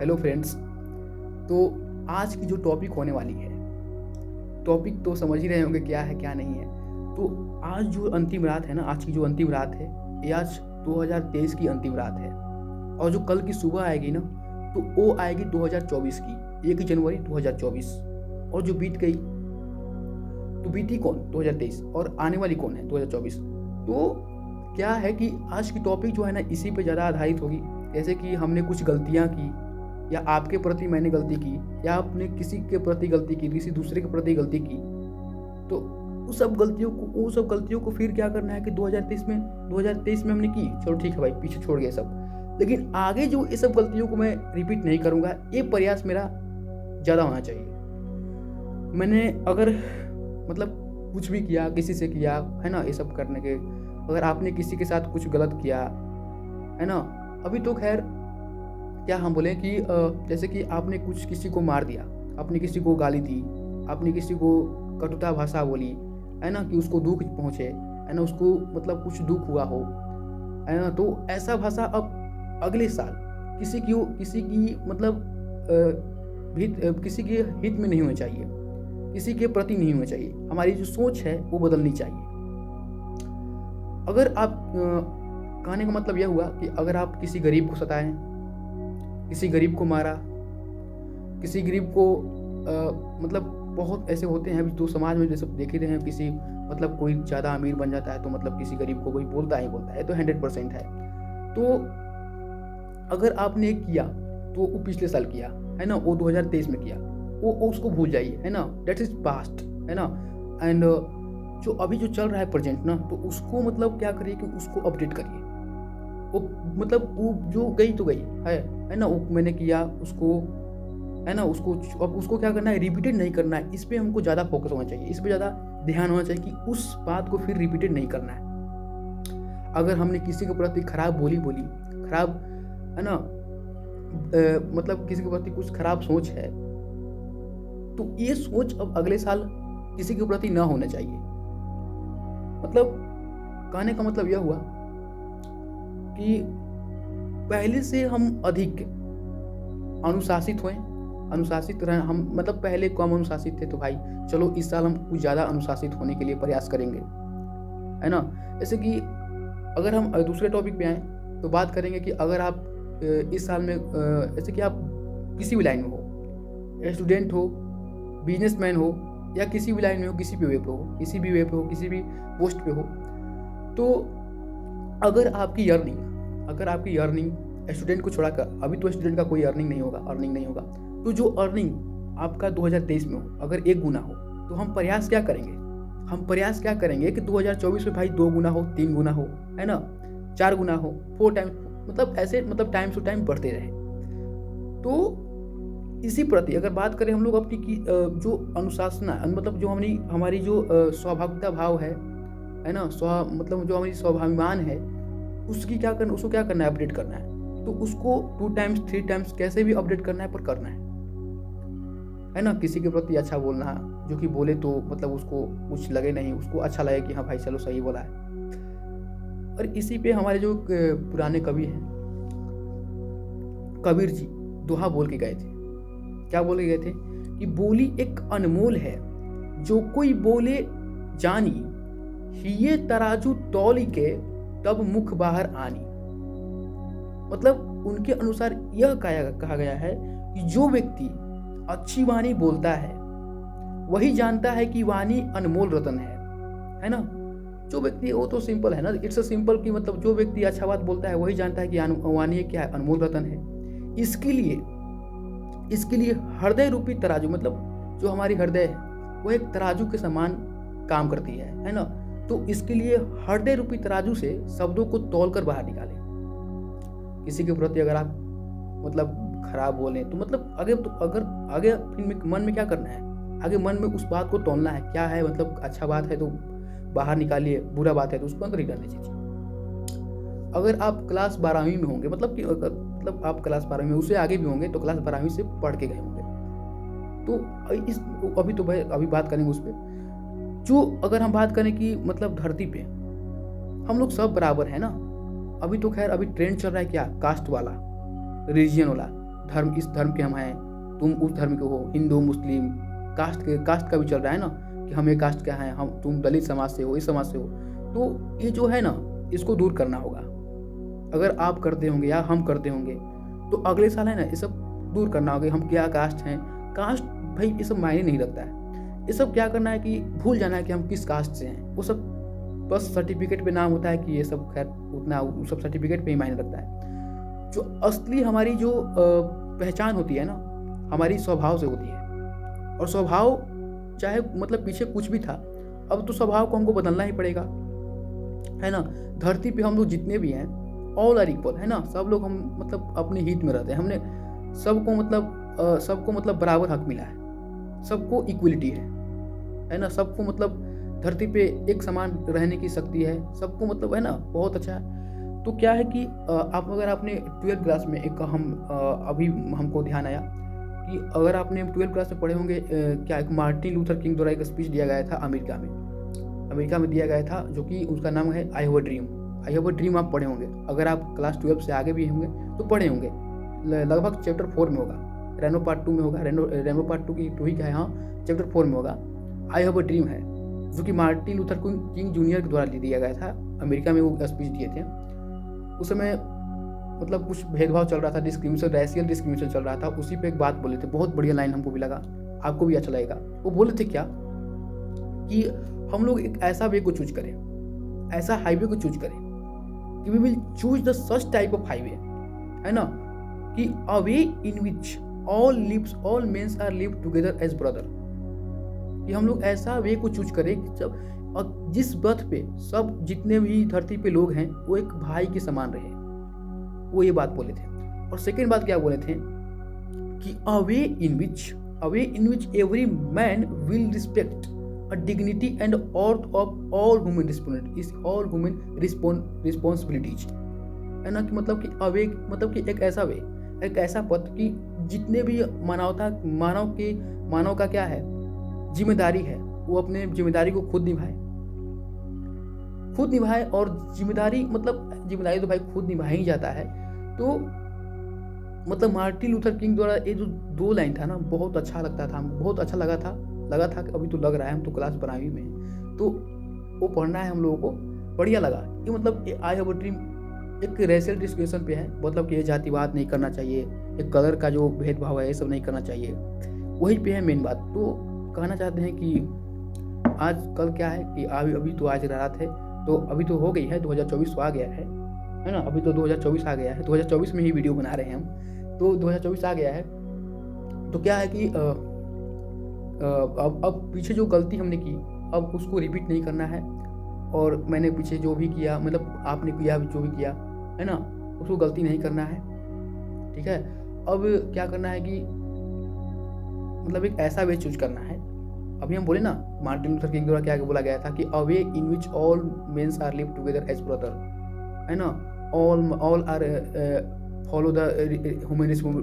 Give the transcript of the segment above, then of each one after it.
Hello friends. तो आज की जो टॉपिक होने वाली है, टॉपिक तो समझ ही रहे होंगे क्या है क्या नहीं है। तो आज जो अंतिम रात है ना, आज की जो अंतिम रात है, ये आज 2023 की अंतिम रात है। और जो कल की सुबह आएगी ना, तो वो आएगी 2024 की 1 जनवरी 2024। और जो बीत गई तो बीती कौन 2023, और आने वाली कौन है 2024। तो क्या है कि आज की टॉपिक जो है ना, इसी पे ज़्यादा आधारित होगी। जैसे कि हमने कुछ गलतियाँ की, या आपके प्रति मैंने गलती की, या आपने किसी के प्रति गलती की, किसी दूसरे के प्रति गलती की, तो वो सब गलतियों को फिर क्या करना है कि 2023 में हमने की, चलो ठीक है भाई, पीछे छोड़ गए सब। लेकिन आगे जो ये सब गलतियों को मैं रिपीट नहीं करूँगा, ये प्रयास मेरा ज़्यादा होना चाहिए। मैंने अगर मतलब कुछ भी किया, किसी से किया है ना, ये सब करने के, अगर आपने किसी के साथ कुछ गलत किया है ना, अभी तो खैर क्या हम बोले कि जैसे कि आपने कुछ किसी को मार दिया, आपने किसी को गाली दी, आपने किसी को कटुता भाषा बोली, है ना, कि उसको दुख पहुँचे, है ना, उसको मतलब कुछ दुख हुआ हो, है ना, तो ऐसा भाषा अब अगले साल किसी की मतलब किसी के हित में नहीं होना चाहिए, किसी के प्रति नहीं होना चाहिए। हमारी जो सोच है वो बदलनी चाहिए। अगर आप कहने का मतलब यह हुआ कि अगर आप किसी गरीब को सताएं, किसी गरीब को मारा, किसी गरीब को मतलब बहुत ऐसे होते हैं अभी तो समाज में, जैसे देख ही रहे हैं, किसी मतलब कोई ज़्यादा अमीर बन जाता है तो मतलब किसी गरीब को कोई बोलता है, तो 100% है। तो अगर आपने किया तो वो पिछले साल किया, है ना, वो 2023 में किया, वो उसको भूल जाइए, है ना, दैट इज पास्ट, है ना। एंड जो अभी जो चल रहा है प्रेजेंट ना, तो उसको मतलब क्या करिए कि उसको अपडेट करिए। वो मतलब वो जो गई तो गई है ना, वो मैंने किया उसको, है ना, उसको अब उसको क्या करना है, रिपीटेड नहीं करना है। इस पर हमको ज़्यादा फोकस होना चाहिए, इस पर ज़्यादा ध्यान होना चाहिए कि उस बात को फिर रिपीटेड नहीं करना है। अगर हमने किसी के प्रति खराब बोली खराब, है ना, मतलब किसी के प्रति कुछ खराब सोच है, तो ये सोच अब अगले साल किसी के प्रति ना होना चाहिए। मतलब कहने का मतलब यह हुआ कि पहले से हम अधिक अनुशासित हुए, अनुशासित रहे हम। मतलब पहले कम अनुशासित थे, तो भाई चलो इस साल हम कुछ ज़्यादा अनुशासित होने के लिए प्रयास करेंगे, है ना। जैसे कि अगर हम दूसरे टॉपिक पे आए तो बात करेंगे कि अगर आप इस साल में जैसे कि आप किसी भी लाइन में हो, स्टूडेंट हो, बिजनेसमैन हो, या किसी भी लाइन में हो, किसी भी वे पे हो, किसी भी पोस्ट पे हो, तो अगर आपकी अर्निंग स्टूडेंट को छोड़कर, अभी तो स्टूडेंट का कोई अर्निंग नहीं होगा, तो जो अर्निंग आपका 2023 में हो, अगर 1 गुना हो, तो हम प्रयास क्या करेंगे कि 2024 में भाई 2 गुना हो, 3 गुना हो, है ना, 4 गुना हो, 4 टाइम्स, मतलब ऐसे, मतलब टाइम टू टाइम बढ़ते रहे। तो इसी प्रति अगर बात करें हम लोग अपनी की जो अनुशासना, मतलब जो हमारी जो स्वाभाविकता भाव है ना, मतलब जो हमारी स्वाभिमान है, उसको क्या करना है, अपडेट करना है। तो उसको 2 टाइम्स 3 टाइम्स कैसे भी अपडेट करना है, पर करना है ना। किसी के प्रति अच्छा बोलना, जो कि बोले तो मतलब उसको कुछ लगे नहीं, उसको अच्छा लगे कि हाँ भाई चलो सही बोला है। और इसी पे हमारे जो पुराने कवि हैं, कबीर जी दोहा बोल के गए थे। क्या बोल के गए थे कि बोली एक अनमोल है, जो कोई बोले जानी, हिये तराजू तौली के, तब मुख बाहर आनी। मतलब उनके अनुसार यह कहा गया है कि जो व्यक्ति अच्छी वाणी बोलता है, वही जानता है कि वाणी अनमोल रतन है ना। जो व्यक्ति, वो तो सिंपल है ना, इट्स अ सिंपल कि मतलब जो व्यक्ति अच्छा बात बोलता है वही जानता है कि वाणी क्या है, अनमोल रतन है। इसके लिए हृदय रूपी तराजू, मतलब जो हमारी हृदय है वो एक तराजू के समान काम करती है ना। तो इसके लिए हृदय रूपी तराजू से शब्दों को तौलकर बाहर निकालें। किसी के प्रति अगर आप मतलब खराब बोलें, तो मतलब आगे फिर मन में क्या करना है, आगे मन में उस बात को तौलना है, क्या है, मतलब अच्छा बात है तो बाहर निकालिए, बुरा बात है तो उसको अंदर ही डालने दीजिए। अगर आप क्लास 12वीं में होंगे, मतलब आप क्लास 12वीं में, उससे आगे भी होंगे, तो क्लास 12वीं से पढ़ के गए होंगे, तो अभी बात करेंगे उस पर। जो अगर हम बात करें कि मतलब धरती पे हम लोग सब बराबर है ना। अभी तो खैर अभी ट्रेंड चल रहा है क्या, कास्ट वाला, रिलीजन वाला। धर्म इस धर्म के हम हैं, तुम उस धर्म के हो, हिंदू मुस्लिम कास्ट का भी चल रहा है ना कि हम ये कास्ट क्या हैं, हम तुम दलित समाज से हो, इस समाज से हो। तो ये जो है ना, इसको दूर करना होगा। अगर आप करते होंगे या हम करते होंगे तो अगले साल है ना ये सब दूर करना होगा। हम क्या कास्ट हैं, कास्ट भाई ये सब मायने नहीं रखता है। ये सब क्या करना है कि भूल जाना है कि हम किस कास्ट से हैं। वो सब बस सर्टिफिकेट पे नाम होता है कि ये सब, खैर उतना वो सब सर्टिफिकेट पे ही मायने रखता है। जो असली हमारी जो पहचान होती है ना, हमारी स्वभाव से होती है। और स्वभाव चाहे मतलब पीछे कुछ भी था, अब तो स्वभाव को हमको बदलना ही पड़ेगा, है ना। धरती पे हम लोग जितने भी हैं ऑल आर इक्वल, है ना। सब लोग हम मतलब अपने हित में रहते हैं। हमने सबको मतलब बराबर हक मिला है, सबको इक्वलिटी है ना। सबको मतलब धरती पे एक समान रहने की शक्ति है, सबको मतलब, है ना, बहुत अच्छा है। तो क्या है कि आप अगर आपने 12th क्लास में एक अभी हमको ध्यान आया कि अगर आपने 12th क्लास में पढ़े होंगे क्या एक मार्टिन लूथर किंग द्वारा एक स्पीच दिया गया था अमेरिका में दिया गया था, जो कि उसका नाम है आई हैव अ ड्रीम। आप पढ़े होंगे, अगर आप क्लास 12 से आगे भी होंगे तो पढ़े होंगे। लगभग चैप्टर 4 में होगा, रेनो पार्ट 2 में होगा। रेनो पार्ट 2 की 2 ही क्या है, हाँ, चैप्टर 4 में होगा। आई हैव अ ड्रीम है, जो कि मार्टिन लूथर किंग जूनियर के द्वारा दिया गया था। अमेरिका में वो स्पीच दिए थे। उस समय मतलब कुछ भेदभाव चल रहा था, डिस्क्रिमिनेशन, रैशियल डिस्क्रिमिनेशन चल रहा था। उसी पे एक बात बोले थे, बहुत बढ़िया लाइन हमको भी लगा, आपको भी अच्छा लगेगा। वो बोले थे क्या कि हम लोग एक ऐसा वे को चूज करें, ऐसा हाईवे को चूज करें कि we will choose the such type of highway, है ना, कि a way in which all mens are live together as brother. कि हम लोग ऐसा वे को चूज करें कि जब जिस बर्थ पे सब जितने भी धरती पे लोग हैं वो एक भाई के समान रहे। वो ये बात बोले थे। और सेकेंड बात क्या बोले थे कि a way in which every man will respect a dignity and worth of all human responsibilities, है ना। कि मतलब कि अवे मतलब कि एक ऐसा पथ कि जितने भी मानव का क्या है, जिम्मेदारी है, वो अपने जिम्मेदारी को खुद निभाए। और जिम्मेदारी तो भाई खुद निभा ही जाता है। तो मतलब मार्टिन लूथर किंग द्वारा ये जो 2 लाइन था ना, बहुत अच्छा लगा था कि अभी तो लग रहा है हम तो क्लास 12वीं में, तो वो पढ़ना है हम लोगों को, बढ़िया लगा। ये मतलब आई हैव अ ड्रीम एक रेशियल डिस्क्रिमिनेशन पे है, मतलब कि ये जातिवाद नहीं करना चाहिए, एक कलर का जो भेदभाव है ये सब नहीं करना चाहिए, वही पे है मेन बात। तो कहना चाहते हैं कि आज कल क्या है कि अभी तो आज रात है, तो अभी तो हो गई है 2024 तो आ गया है ना। अभी तो 2024 आ गया है, 2024 में ही वीडियो बना रहे हैं हम, तो 2024 आ गया है। तो क्या है कि अब पीछे जो गलती हमने की अब उसको रिपीट नहीं करना है। और मैंने पीछे जो भी किया, मतलब आपने किया जो भी किया, है ना, उसको गलती नहीं करना है, ठीक है। अब क्या करना है कि मतलब एक ऐसा वे चूज करना है। अभी हम बोले ना मार्टिन लूथर किंग द्वारा क्या बोला गया था कि a way in which all mens are live together as brother, है ना, all are follow the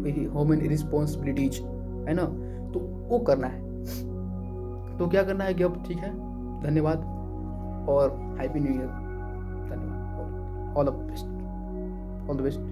human responsibilities, है ना। तो वो करना है। तो क्या करना है कि अब ठीक है, धन्यवाद और हैप्पी न्यू ईयर। धन्यवाद, ऑल द बेस्ट।